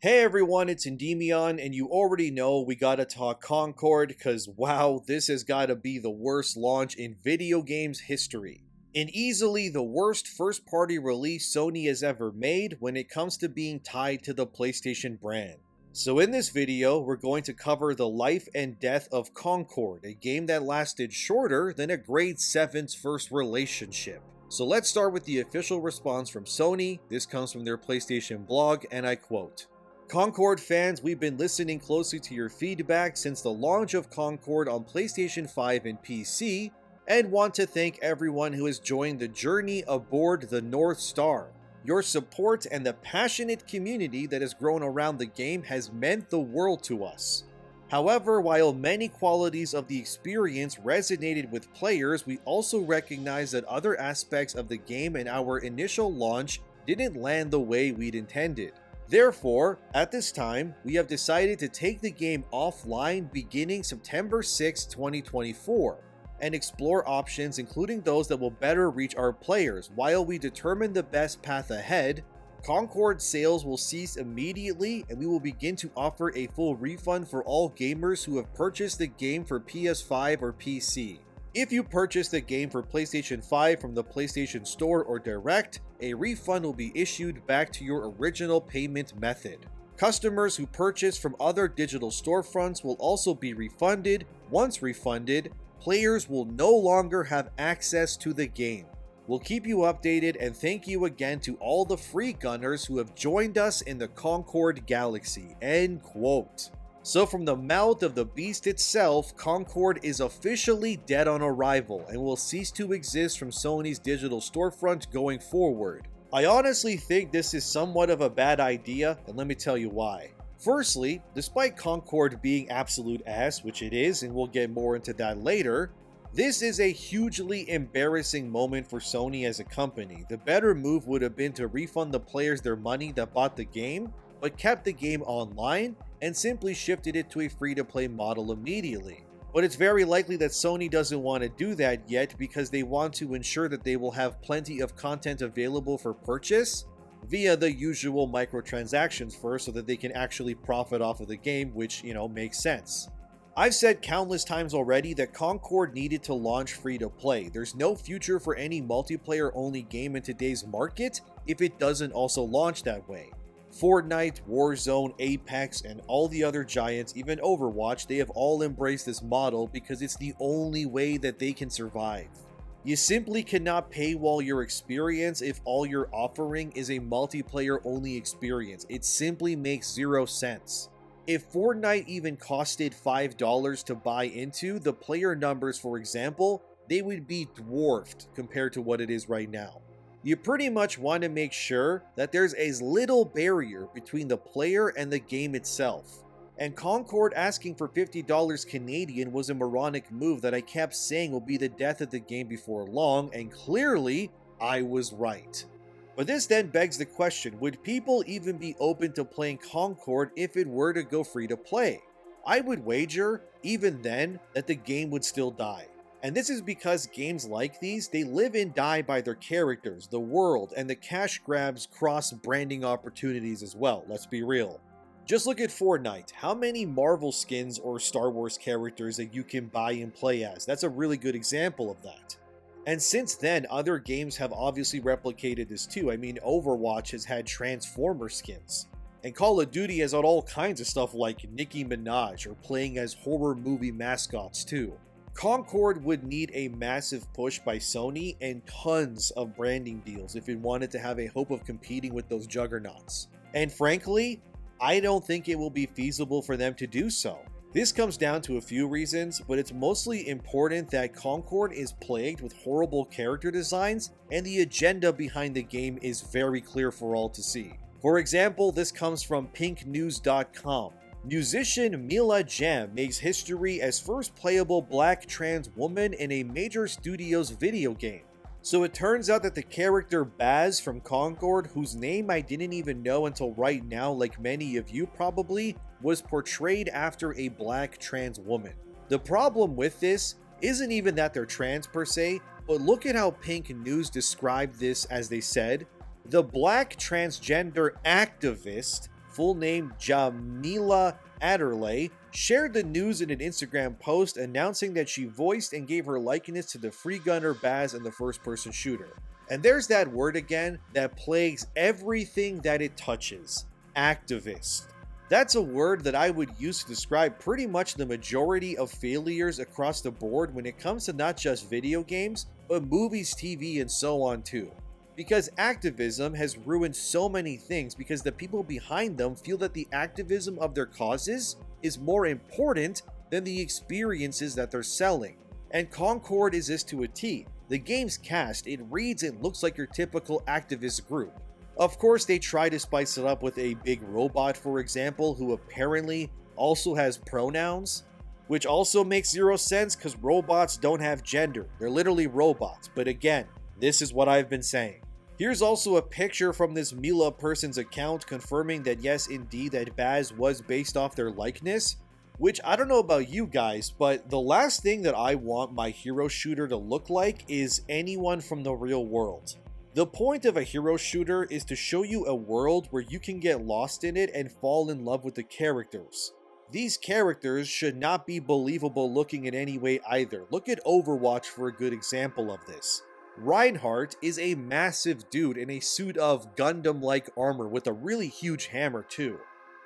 Hey everyone, it's ENDYMION, and you already know we gotta talk Concord, cause wow, this has gotta be the worst launch in video games history. And easily the worst first-party release Sony has ever made when it comes to being tied to the PlayStation brand. So in this video, we're going to cover the life and death of Concord, a game that lasted shorter than a grade 7's first relationship. So let's start with the official response from Sony. This comes from their PlayStation blog, and I quote, "Concord fans, we've been listening closely to your feedback since the launch of Concord on PlayStation 5 and PC, and want to thank everyone who has joined the journey aboard the North Star. Your support and the passionate community that has grown around the game has meant the world to us. However, while many qualities of the experience resonated with players, we also recognize that other aspects of the game and our initial launch didn't land the way we'd intended. Therefore, at this time, we have decided to take the game offline beginning September 6, 2024, and explore options including those that will better reach our players. While we determine the best path ahead, Concord sales will cease immediately and we will begin to offer a full refund for all gamers who have purchased the game for PS5 or PC. If you purchase the game for PlayStation 5 from the PlayStation Store or Direct, a refund will be issued back to your original payment method. Customers who purchase from other digital storefronts will also be refunded. Once refunded, players will no longer have access to the game. We'll keep you updated, and thank you again to all the free gunners who have joined us in the Concord galaxy." End quote. So from the mouth of the beast itself, Concord is officially dead on arrival and will cease to exist from Sony's digital storefront going forward. I honestly think this is somewhat of a bad idea, and let me tell you why. Firstly, despite Concord being absolute ass, which it is, and we'll get more into that later, this is a hugely embarrassing moment for Sony as a company. The better move would have been to refund the players their money that bought the game, but kept the game online and simply shifted it to a free-to-play model immediately. But it's very likely that Sony doesn't want to do that yet because they want to ensure that they will have plenty of content available for purchase via the usual microtransactions first so that they can actually profit off of the game, which, makes sense. I've said countless times already that Concord needed to launch free-to-play. There's no future for any multiplayer-only game in today's market if it doesn't also launch that way. Fortnite, Warzone, Apex, and all the other giants, even Overwatch, they have all embraced this model because it's the only way that they can survive. You simply cannot paywall your experience if all you're offering is a multiplayer-only experience. It simply makes zero sense. If Fortnite even costed $5 to buy into, the player numbers, for example, they would be dwarfed compared to what it is right now. You pretty much want to make sure that there's as little barrier between the player and the game itself. And Concord asking for $50 Canadian was a moronic move that I kept saying will be the death of the game before long, and clearly, I was right. But this then begs the question, would people even be open to playing Concord if it were to go free to play? I would wager, even then, that the game would still die. And this is because games like these, they live and die by their characters, the world, and the cash grabs cross-branding opportunities as well, let's be real. Just look at Fortnite. How many Marvel skins or Star Wars characters that you can buy and play as? That's a really good example of that. And since then, other games have obviously replicated this too. I mean, Overwatch has had Transformer skins. And Call of Duty has had all kinds of stuff like Nicki Minaj or playing as horror movie mascots too. Concord would need a massive push by Sony and tons of branding deals if it wanted to have a hope of competing with those juggernauts. And frankly, I don't think it will be feasible for them to do so. This comes down to a few reasons, but it's mostly important that Concord is plagued with horrible character designs and the agenda behind the game is very clear for all to see. For example, this comes from pinknews.com. Musician Mila Jam makes history as first playable black trans woman in a major studio's video game. So it turns out that the character Baz from Concord, whose name I didn't even know until right now, like many of you probably, was portrayed after a black trans woman. The problem with this isn't even that they're trans per se, but look at how Pink News described this as they said, "The black transgender activist full name Jamila Adderley, shared the news in an Instagram post announcing that she voiced and gave her likeness to the free gunner Baz in the first-person shooter. And there's that word again that plagues everything that it touches: activist. That's a word that I would use to describe pretty much the majority of failures across the board when it comes to not just video games, but movies, TV, and so on too. Because activism has ruined so many things because the people behind them feel that the activism of their causes is more important than the experiences that they're selling. And Concord is this to a T. The game's cast, it reads and looks like your typical activist group. Of course, they try to spice it up with a big robot, for example, who apparently also has pronouns, which also makes zero sense because robots don't have gender. They're literally robots. But again, this is what I've been saying. Here's also a picture from this Mila person's account confirming that yes, indeed, that Baz was based off their likeness, which I don't know about you guys, but the last thing that I want my hero shooter to look like is anyone from the real world. The point of a hero shooter is to show you a world where you can get lost in it and fall in love with the characters. These characters should not be believable looking in any way either. Look at Overwatch for a good example of this. Reinhardt is a massive dude in a suit of Gundam-like armor with a really huge hammer too.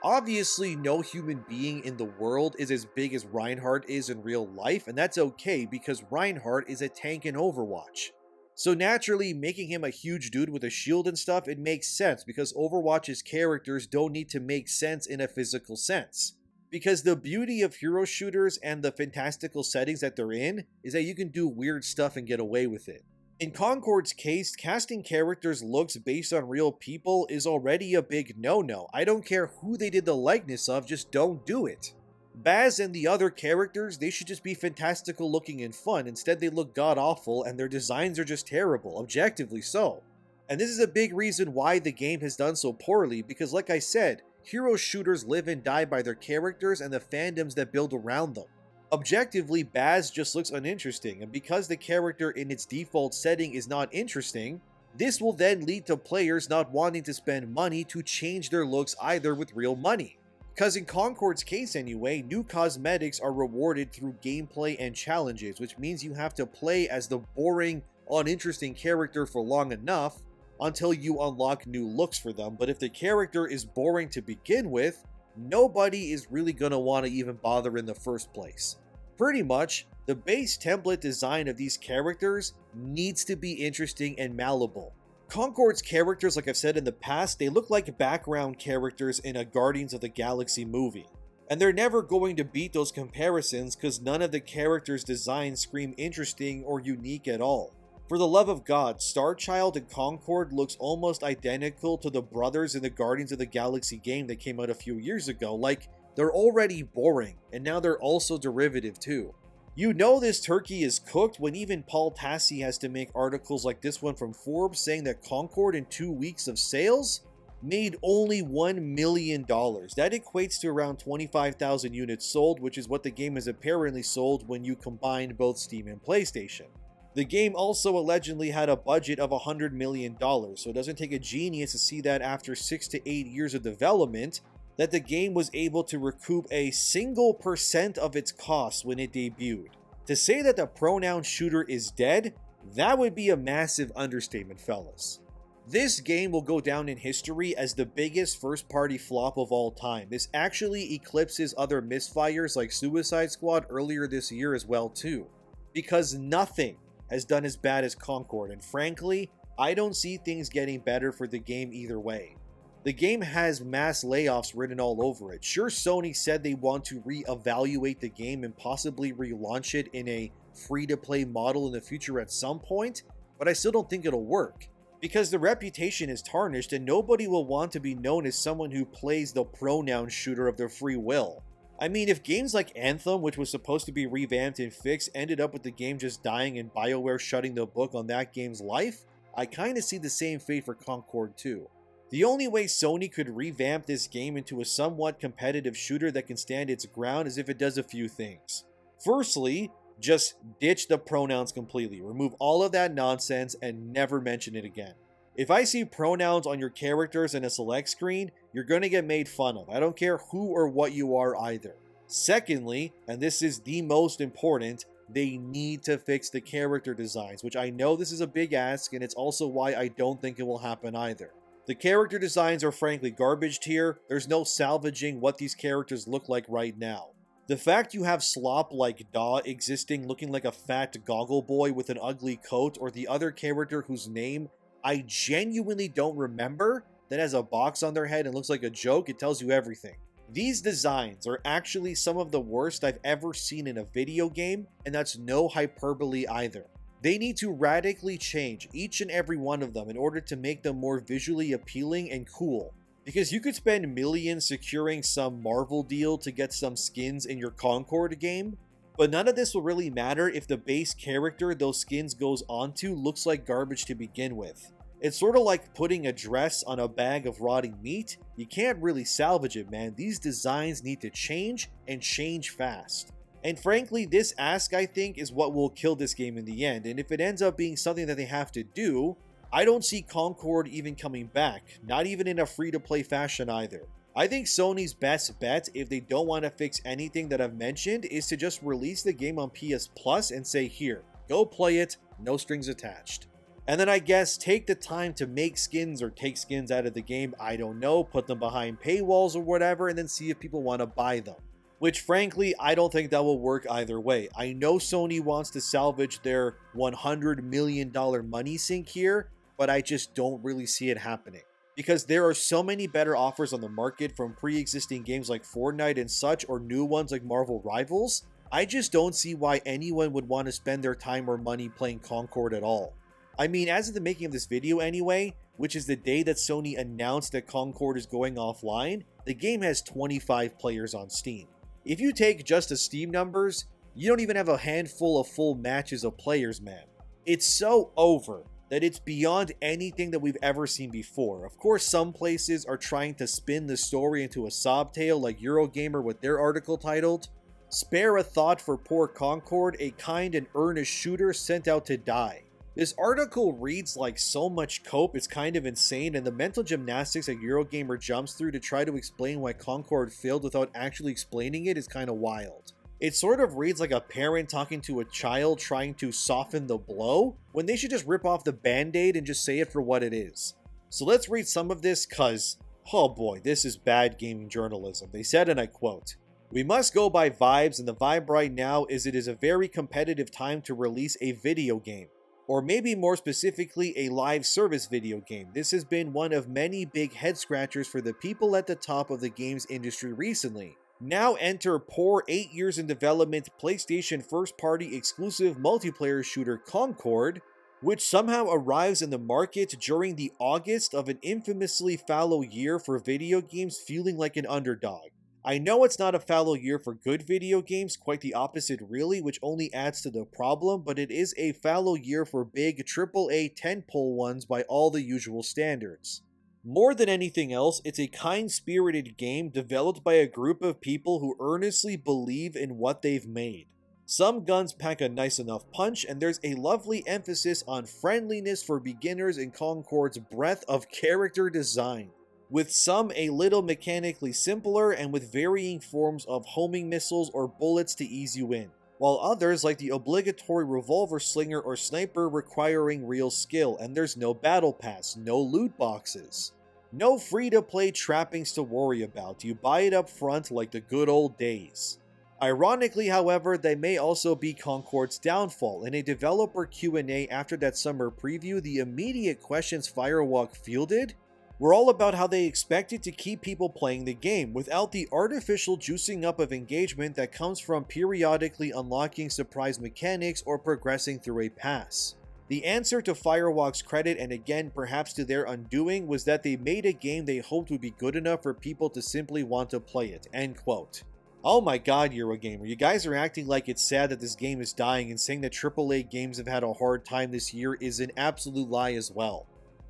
Obviously, no human being in the world is as big as Reinhardt is in real life, and that's okay because Reinhardt is a tank in Overwatch. So naturally, making him a huge dude with a shield and stuff, it makes sense because Overwatch's characters don't need to make sense in a physical sense. Because the beauty of hero shooters and the fantastical settings that they're in is that you can do weird stuff and get away with it. In Concord's case, casting characters' looks based on real people is already a big no-no. I don't care who they did the likeness of, just don't do it. Baz and the other characters, they should just be fantastical looking and fun. Instead, they look god-awful and their designs are just terrible, objectively so. And this is a big reason why the game has done so poorly, because like I said, hero shooters live and die by their characters and the fandoms that build around them. Objectively, Baz just looks uninteresting, and because the character in its default setting is not interesting, this will then lead to players not wanting to spend money to change their looks either with real money. Because in Concord's case anyway, new cosmetics are rewarded through gameplay and challenges, which means you have to play as the boring, uninteresting character for long enough until you unlock new looks for them. But if the character is boring to begin with, nobody is really going to want to even bother in the first place. Pretty much, the base template design of these characters needs to be interesting and malleable. Concord's characters, like I've said in the past, they look like background characters in a Guardians of the Galaxy movie. And they're never going to beat those comparisons because none of the characters' designs scream interesting or unique at all. For the love of God, Starchild and Concord looks almost identical to the brothers in the Guardians of the Galaxy game that came out a few years ago. Like, they're already boring, and now they're also derivative too. You know this turkey is cooked when even Paul Tassi has to make articles like this one from Forbes saying that Concord in 2 weeks of sales made only $1 million. That equates to around 25,000 units sold, which is what the game has apparently sold when you combine both Steam and PlayStation. The game also allegedly had a budget of $100 million, so it doesn't take a genius to see that after 6 to 8 years of development, that the game was able to recoup a single % of its costs when it debuted. To say that the pronoun shooter is dead, that would be a massive understatement, fellas. This game will go down in history as the biggest first-party flop of all time. This actually eclipses other misfires like Suicide Squad earlier this year as well too, because nothing has done as bad as Concord, and frankly, I don't see things getting better for the game either way. The game has mass layoffs written all over it. Sure, Sony said they want to re-evaluate the game and possibly relaunch it in a free-to-play model in the future at some point, but I still don't think it'll work. Because the reputation is tarnished and nobody will want to be known as someone who plays the pronoun shooter of their free will. I mean, if games like Anthem, which was supposed to be revamped and fixed, ended up with the game just dying and BioWare shutting the book on that game's life, I kinda see the same fate for Concord too. The only way Sony could revamp this game into a somewhat competitive shooter that can stand its ground is if it does a few things. Firstly, just ditch the pronouns completely. Remove all of that nonsense and never mention it again. If I see pronouns on your characters in a select screen, you're gonna get made fun of. I don't care who or what you are either. Secondly, and this is the most important, they need to fix the character designs, which I know this is a big ask, and it's also why I don't think it will happen either. The character designs are frankly garbage tier. There's no salvaging what these characters look like right now. The fact you have Slop like Daw existing looking like a fat goggle boy with an ugly coat, or the other character whose name I genuinely don't remember, that has a box on their head and looks like a joke, it tells you everything. These designs are actually some of the worst I've ever seen in a video game, and that's no hyperbole either. They need to radically change each and every one of them in order to make them more visually appealing and cool. Because you could spend millions securing some Marvel deal to get some skins in your Concord game, but none of this will really matter if the base character those skins goes onto looks like garbage to begin with. It's sort of like putting a dress on a bag of rotting meat. You can't really salvage it, man. These designs need to change, and change fast. And frankly, this ask, I think, is what will kill this game in the end, and if it ends up being something that they have to do, I don't see Concord even coming back, not even in a free-to-play fashion either. I think Sony's best bet, if they don't want to fix anything that I've mentioned, is to just release the game on PS Plus and say, here, go play it, no strings attached. And then I guess take the time to make skins or take skins out of the game, I don't know, put them behind paywalls or whatever, and then see if people want to buy them. Which frankly, I don't think that will work either way. I know Sony wants to salvage their $100 million money sink here, but I just don't really see it happening. Because there are so many better offers on the market from pre-existing games like Fortnite and such, or new ones like Marvel Rivals, I just don't see why anyone would want to spend their time or money playing Concord at all. I mean, as of the making of this video anyway, which is the day that Sony announced that Concord is going offline, the game has 25 players on Steam. If you take just the Steam numbers, you don't even have a handful of full matches of players, man. It's so over that it's beyond anything that we've ever seen before. Of course, some places are trying to spin the story into a sob tale, like Eurogamer with their article titled, "Spare a Thought for Poor Concord, a kind and earnest shooter sent out to die." This article reads like so much cope, it's kind of insane, and the mental gymnastics that Eurogamer jumps through to try to explain why Concord failed without actually explaining it is kind of wild. It sort of reads like a parent talking to a child trying to soften the blow, when they should just rip off the band-aid and just say it for what it is. So let's read some of this, cause, oh boy, this is bad gaming journalism. They said, and I quote, "We must go by vibes, and the vibe right now is it is a very competitive time to release a video game. Or maybe more specifically, a live service video game. This has been one of many big head scratchers for the people at the top of the games industry recently. Now enter poor 8 years in development PlayStation first-party exclusive multiplayer shooter Concord, which somehow arrives in the market during the August of an infamously fallow year for video games, feeling like an underdog. I know it's not a fallow year for good video games, quite the opposite really, which only adds to the problem, but it is a fallow year for big AAA tentpole ones by all the usual standards. More than anything else, it's a kind-spirited game developed by a group of people who earnestly believe in what they've made. Some guns pack a nice enough punch, and there's a lovely emphasis on friendliness for beginners in Concord's breadth of character design, with some a little mechanically simpler and with varying forms of homing missiles or bullets to ease you in, while others like the obligatory revolver slinger or sniper requiring real skill, and there's no battle pass, no loot boxes. No free-to-play trappings to worry about, you buy it up front like the good old days. Ironically, however, they may also be Concord's downfall. In a developer Q&A after that summer preview, the immediate questions Firewalk fielded were all about how they expected to keep people playing the game without the artificial juicing up of engagement that comes from periodically unlocking surprise mechanics or progressing through a pass. The answer, to Firewalk's credit, and again perhaps to their undoing, was that they made a game they hoped would be good enough for people to simply want to play it. End quote. Oh my god, Eurogamer, you guys are acting like it's sad that this game is dying, and saying that AAA games have had a hard time this year is an absolute lie as well.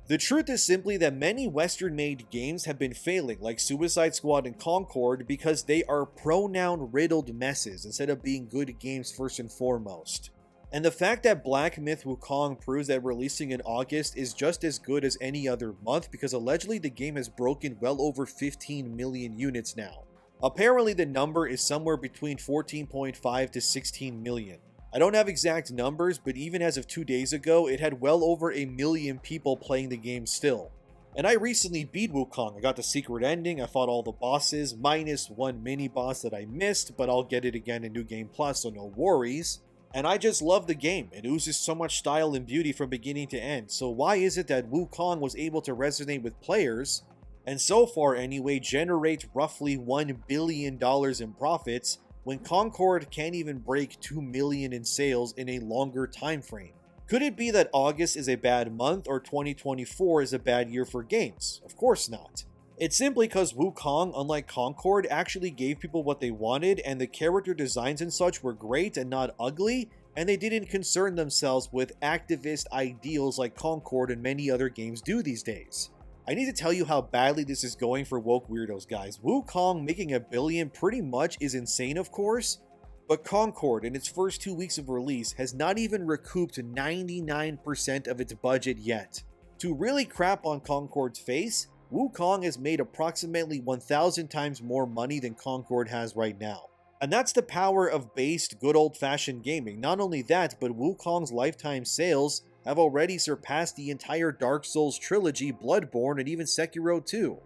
The truth is simply that many Western-made games have been failing, like Suicide Squad and Concord, because they are pronoun-riddled messes instead of being good games first and foremost. And the fact that Black Myth Wukong proves that releasing in August is just as good as any other month, because allegedly the game has broken well over 15 million units now. Apparently the number is somewhere between 14.5 to 16 million. I don't have exact numbers, but even as of 2 days ago, it had well over a million people playing the game still. And I recently beat Wukong. I got the secret ending, I fought all the bosses, minus one mini boss that I missed, but I'll get it again in New Game Plus, so no worries. And I just love the game. It oozes so much style and beauty from beginning to end. So why is it that Wukong was able to resonate with players, and so far anyway, generate roughly $1 billion in profits, when Concord can't even break 2 million in sales in a longer time frame? Could it be that August is a bad month, or 2024 is a bad year for games? Of course not. It's simply because Wukong, unlike Concord, actually gave people what they wanted, and the character designs and such were great and not ugly, and they didn't concern themselves with activist ideals like Concord and many other games do these days. I need to tell you how badly this is going for woke weirdos, guys. Wukong making $1 billion pretty much is insane, of course, but Concord, in its first 2 weeks of release, has not even recouped 99% of its budget yet. To really crap on Concord's face, Wukong has made approximately 1,000 times more money than Concord has right now. And that's the power of based, good old-fashioned gaming. Not only that, but Wukong's lifetime sales have already surpassed the entire Dark Souls trilogy, Bloodborne, and even Sekiro 2.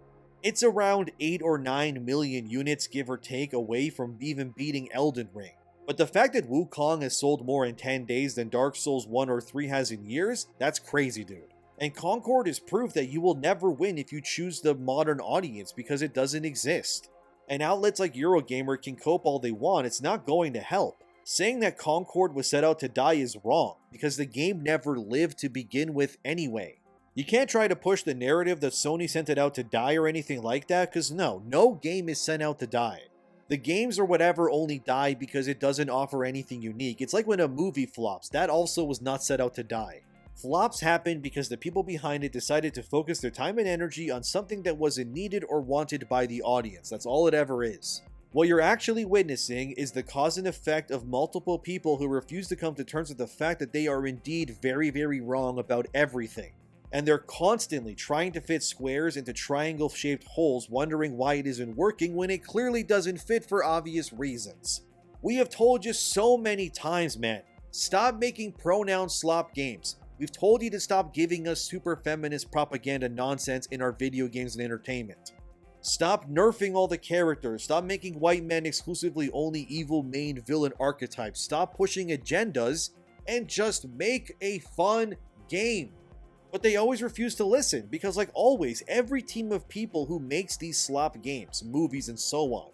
It's around 8 or 9 million units, give or take, away from even beating Elden Ring. But the fact that Wukong has sold more in 10 days than Dark Souls 1 or 3 has in years, that's crazy, dude. And Concord is proof that you will never win if you choose the modern audience, because it doesn't exist. And outlets like Eurogamer can cope all they want, it's not going to help. Saying that Concord was set out to die is wrong, because the game never lived to begin with anyway. You can't try to push the narrative that Sony sent it out to die or anything like that, because no game is sent out to die. The games or whatever only die because it doesn't offer anything unique. It's like when a movie flops, that also was not set out to die. Flops happen because the people behind it decided to focus their time and energy on something that wasn't needed or wanted by the audience. That's all it ever is. What you're actually witnessing is the cause and effect of multiple people who refuse to come to terms with the fact that they are indeed very, very wrong about everything. And they're constantly trying to fit squares into triangle-shaped holes, wondering why it isn't working when it clearly doesn't fit for obvious reasons. We have told you so many times, man. Stop making pronoun slop games. We've told you to stop giving us super feminist propaganda nonsense in our video games and entertainment. Stop nerfing all the characters. Stop making white men exclusively only evil main villain archetypes. Stop pushing agendas and just make a fun game. But they always refuse to listen because, like always, every team of people who makes these slop games, movies, and so on,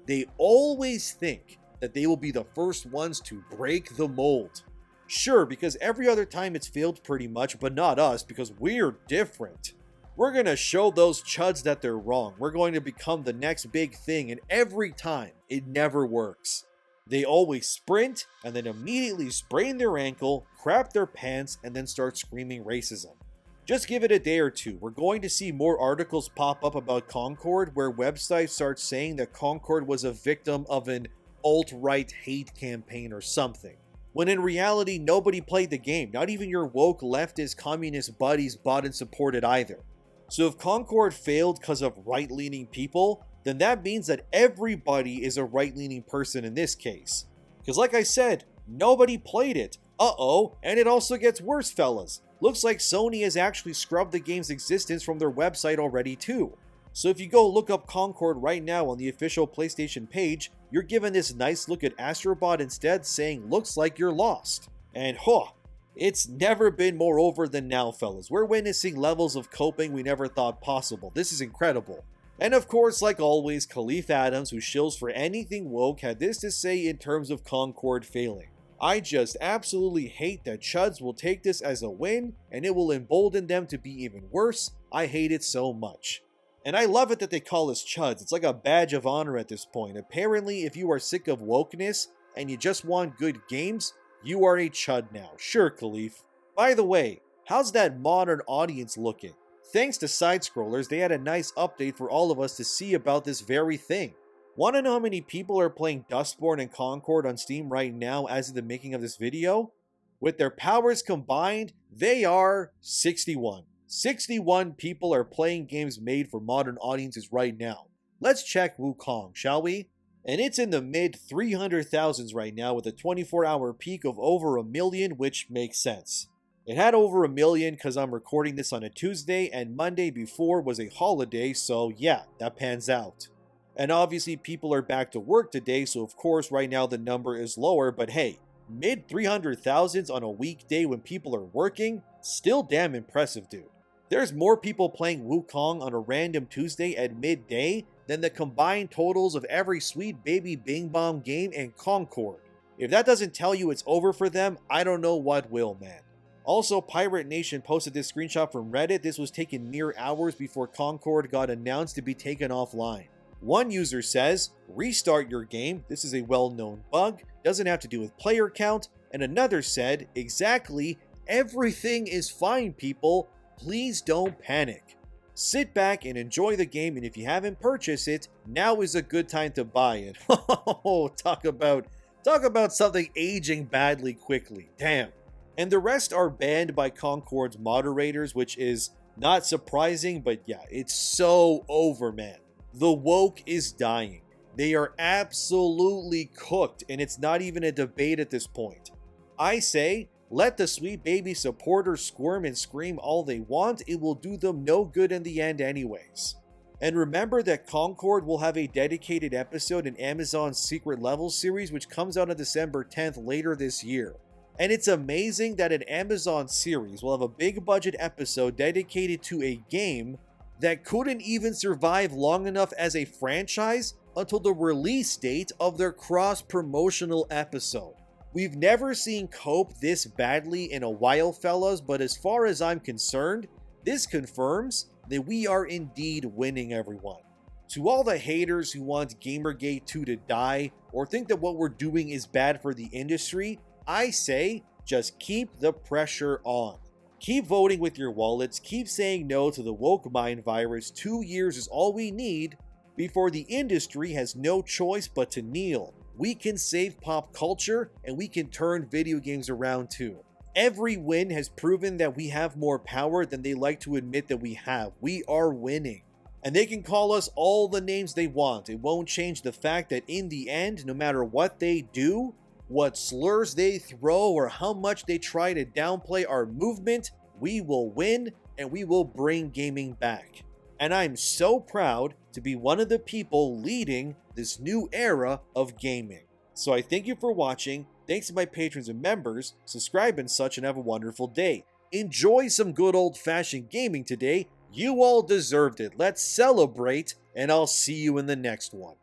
they always think that they will be the first ones to break the mold. Sure, because every other time it's failed pretty much, but not us, because we're different. We're gonna show those chuds that they're wrong. We're going to become the next big thing, and every time, it never works. They always sprint, and then immediately sprain their ankle, crap their pants, and then start screaming racism. Just give it a day or two. We're going to see more articles pop up about Concord, where websites start saying that Concord was a victim of an alt-right hate campaign or something. When in reality, nobody played the game. Not even your woke leftist communist buddies bought and supported either. So if Concord failed because of right-leaning people, then that means that everybody is a right-leaning person in this case. Because like I said, nobody played it. And it also gets worse, fellas. Looks like Sony has actually scrubbed the game's existence from their website already too. So if you go look up Concord right now on the official PlayStation page, you're given this nice look at Astrobot instead, saying looks like you're lost. And it's never been more over than now, fellas. We're witnessing levels of coping we never thought possible. This is incredible. And of course, like always, Khalif Adams, who shills for anything woke, had this to say in terms of Concord failing. I just absolutely hate that chuds will take this as a win, and it will embolden them to be even worse. I hate it so much. And I love it that they call us chuds. It's like a badge of honor at this point. Apparently, if you are sick of wokeness and you just want good games, you are a chud now. Sure, Khalif. By the way, how's that modern audience looking? Thanks to side-scrollers, they had a nice update for all of us to see about this very thing. Want to know how many people are playing Dustborn and Concord on Steam right now as of the making of this video? With their powers combined, they are 61. 61 people are playing games made for modern audiences right now. Let's check Wukong, shall we? And it's in the mid 300,000s right now with a 24-hour peak of over 1 million, which makes sense. It had over 1 million because I'm recording this on a Tuesday and Monday before was a holiday, so yeah, that pans out. And obviously people are back to work today, so of course right now the number is lower, but hey, mid 300,000s on a weekday when people are working? Still damn impressive, dude. There's more people playing Wukong on a random Tuesday at midday than the combined totals of every Sweet Baby Bing Bong game and Concord. If that doesn't tell you it's over for them, I don't know what will, man. Also, Pirate Nation posted this screenshot from Reddit. This was taken mere hours before Concord got announced to be taken offline. One user says, restart your game, this is a well-known bug, doesn't have to do with player count, and another said, exactly, everything is fine people, please don't panic. Sit back and enjoy the game, and if you haven't purchased it, now is a good time to buy it. Oh, talk about something aging badly quickly, damn. And the rest are banned by Concord's moderators, which is not surprising, but yeah, it's so over, man. The woke is dying. They are absolutely cooked, and it's not even a debate at this point. I say, let the Sweet Baby supporters squirm and scream all they want, it will do them no good in the end anyways. And remember that Concord will have a dedicated episode in Amazon's Secret Level series, which comes out on December 10th later this year. And it's amazing that an Amazon series will have a big budget episode dedicated to a game that couldn't even survive long enough as a franchise until the release date of their cross-promotional episode. We've never seen cope this badly in a while, fellas, but as far as I'm concerned, this confirms that we are indeed winning, everyone. To all the haters who want Gamergate 2 to die or think that what we're doing is bad for the industry, I say, just keep the pressure on. Keep voting with your wallets, keep saying no to the woke mind virus. 2 years is all we need before the industry has no choice but to kneel. We can save pop culture and we can turn video games around too. Every win has proven that we have more power than they like to admit that we have. We are winning. And they can call us all the names they want. It won't change the fact that in the end, no matter what they do, what slurs they throw, or how much they try to downplay our movement, we will win and we will bring gaming back. And I'm so proud to be one of the people leading this new era of gaming. So I thank you for watching. Thanks to my patrons and members. Subscribe and such, and have a wonderful day. Enjoy some good old-fashioned gaming today. You all deserved it. Let's celebrate, and I'll see you in the next one.